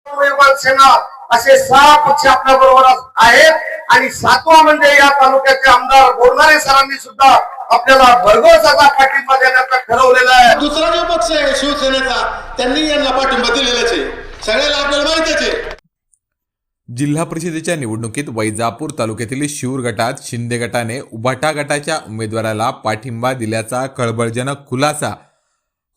सेना असे 6 पक्ष आपल्या बरोबर आहेत आणि 7वा म्हणजे या तालुक्याचे आमदार बोरनारे सरांनी सुद्धा आपल्याला भरघोस असा पाठिंबा देण्याचं ठरवलेला आहे। दुसरा जो पक्ष आहे शिवसेनेचा त्यांनी यांना पाठिंबा दिलेलाच आहे, सगळ्याला आपल्याला माहितीच आहे। जिल्हा परिषदेच्या निवडणुकीत वैजापूर तालुक्यातील शिऊर गटात शिंदे गटाने उभाटा गटाच्या उमेदवाराला पाठिंबा दिल्याचा खळबळजनक खुलासा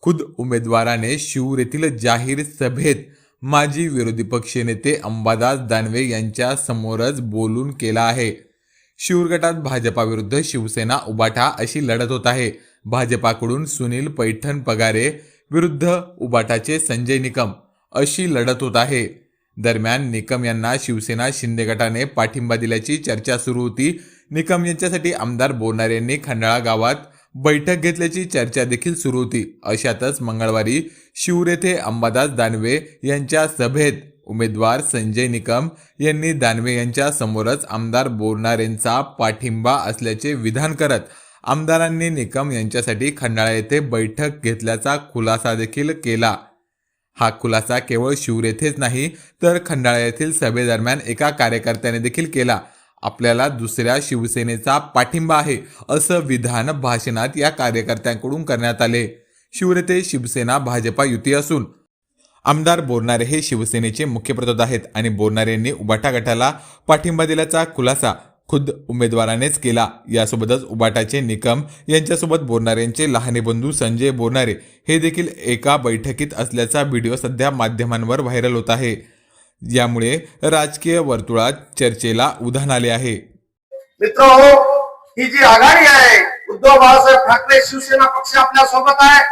खुद उमेदवाराने शिऊर येथील जाहीर सभेत माजी विरोधी पक्षनेते अंबादास दानवे यांच्या समोरच बोलून केला आहे। शिऊर गटात भाजपाविरुद्ध शिवसेना उभाटा अशी लढत होत आहे। भाजपाकडून सुनील पैठण पगारे विरुद्ध उभाटाचे संजय निकम अशी लढत होत आहे। दरम्यान निकम यांना शिवसेना शिंदे गटाने पाठिंबा दिल्याची चर्चा सुरू होती। निकम यांच्यासाठी आमदार बोरनारे यांनी खंडाळा गावात बैठक घेतल्याची चर्चा देखील सुरू होती। अशातच मंगळवारी शिऊर येथे अंबादास दानवे यांच्या सभेत उमेदवार संजय निकम यांनी दानवे यांच्या समोरच आमदार बोरनारेंचा पाठिंबा असल्याचे विधान करत आमदारांनी निकम यांच्यासाठी खंडाळा येथे बैठक घेतल्याचा खुलासा देखील केला। हा खुलासा केवळ शिऊर येथेच नाही तर खंडाळा येथील सभेदरम्यान एका कार्यकर्त्याने देखील केला। आपल्याला दुसऱ्या शिवसेनेचा पाठिंबा आहे असं विधान भाषणात या कार्यकर्त्यांकडून करण्यात आले। शिऊर येथे शिवसेना भाजपा युती असून आमदार बोरनारे हे शिवसेनेचे मुख्य प्रतोद आहेत आणि बोरनारे यांनी उभाटा गटाला पाठिंबा दिल्याचा खुलासा खुद उमेदवारानेच केला। यासोबतच उभाटाचे निकम यांच्यासोबत बोरनारे यांचे लहाने बंधू संजय बोरनारे हे देखील एका बैठकीत असल्याचा व्हिडिओ सध्या माध्यमांवर व्हायरल होत आहे। यामुळे राजकीय वर्तुळात चर्चेला उधाण आले आहे। मित्रांनो, ही जी आघाडी आहे उद्धव बाळासाहेब ठाकरे शिवसेना पक्ष आपल्या सोबत आहे।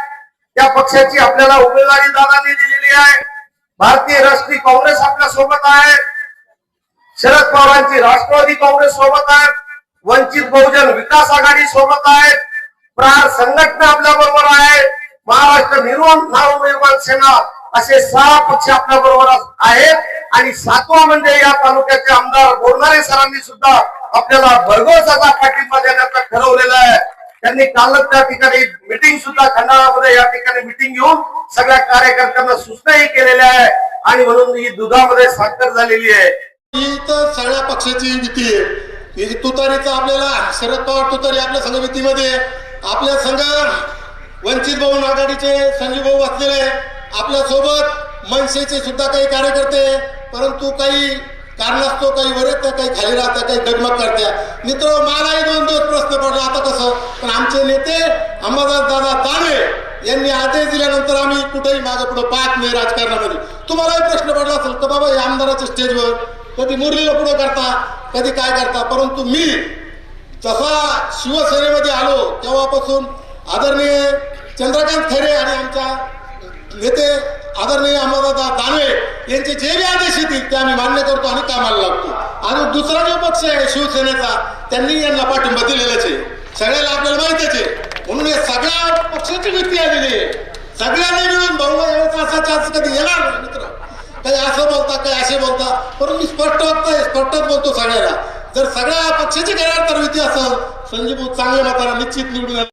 त्या पक्षाची आपल्याला उमेदवारी दादांनी दिलेली आहे। भारतीय राष्ट्रीय काँग्रेस आपल्या सोबत आहे। शरद पवारांची राष्ट्रवादी काँग्रेस सोबत आहे। वंचित बहुजन विकास आघाडी सोबत आहे। प्रार संघटना आपल्या बरोबर आहे। महाराष्ट्र नवनिर्माण सेना असे 6 पक्ष आपल्या बरोबर आहेत आणि 7वा म्हणजे या तालुक्याचे आमदार बोरनारे सरांनी सुद्धा आपल्याला भरघोस असा पाठिंबा देण्याचं ठरवलेलं आहे। त्यांनी कालच त्या ठिकाणी मीटिंग सुद्धा खंडाळामध्ये या ठिकाणी मीटिंग घेऊन सगळ्या कार्यकर्त्यांना सूचनाही केलेल्या आहे आणि म्हणून ही दुधामध्ये साखर झालेली आहे। ही तर सगळ्या पक्षाची युती आहे। ही तुतारीचा आपल्याला शरद पवार तुतारी आपल्या संघ युतीमध्ये आपल्या संघ वंचित बहुजन आघाडीचे संजय भाऊ असलेले आपल्या सोबत मनसेचे सुद्धा काही कार्यकर्ते, परंतु काही कारणास्तव काही वर येत्या काही खाली राहत्या काही डगमग करत्या। मित्र मलाही 2 दिवस प्रश्न पडला आता कसं, पण आमचे नेते अंबादास दादा दानवे यांनी आदेश दिल्यानंतर आम्ही कुठेही मागे पुढे पाहत नाही राजकारणामध्ये। तुम्हालाही प्रश्न पडला असेल तर बाबा या आमदाराच्या स्टेजवर कधी मुरलीला पुढे करता कधी काय करता, परंतु मी जसा शिवसेनेमध्ये आलो तेव्हापासून आदरणीय चंद्रकांत खैरे आणि आमच्या नेते आदरणीय अंबादास दानवे यांचे जे बी आदेश येतील ते आम्ही मान्य करतो आणि कामाला लागतो। आणि दुसरा जो पक्ष आहे शिवसेनेचा त्यांनी यांना पाठिंबा दिलेलाच आहे, सगळ्याला आपल्याला माहितीच आहे। म्हणून हे सगळ्या पक्षाची युती आलेली आहे। सगळ्यांनी मिळून बहुमत असा चान्स कधी येणार नाही मित्र। काही असं बोलता काही असे बोलता, परंतु मी स्पष्टच बोलतो सगळ्याला, जर सगळ्या पक्षाची करार तर युती असेल संजय भाऊ चांगल्या मताला निश्चित निवडून